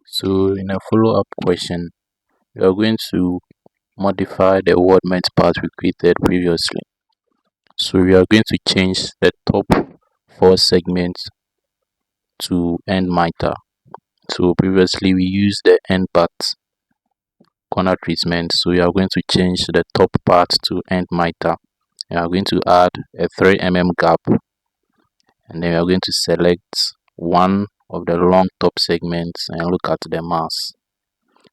So in a follow-up question, we are going to modify the Weldment part we created previously. So we are going to change the top 4 segments to end mitre. So previously we used the end part corner treatment, so we are going to change the top part to end mitre. We are going to add a 3 mm gap, and then we are going to select one of the long top segments and look at the mass.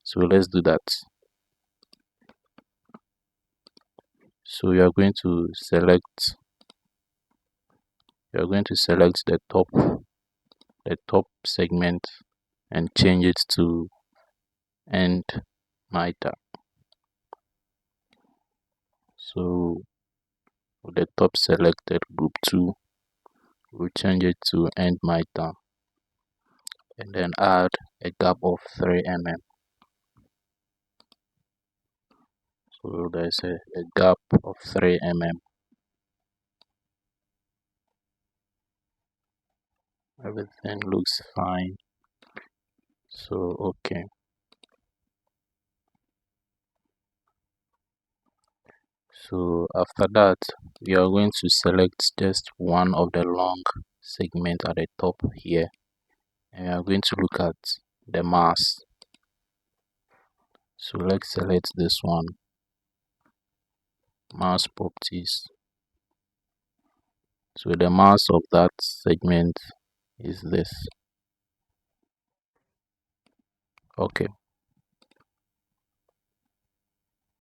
So let's do that. So we are going to select the top segment and change it to end mitre. So with the top selected, group 2, we'll change it to end mitre and then add a gap of 3 mm. So there's a gap of 3 mm. Everything looks fine. So okay. So after that, we are going to select just one of the long segment at the top here, and we are going to look at the mass. So let's select this one, mass properties. So the mass of that segment is this. Okay,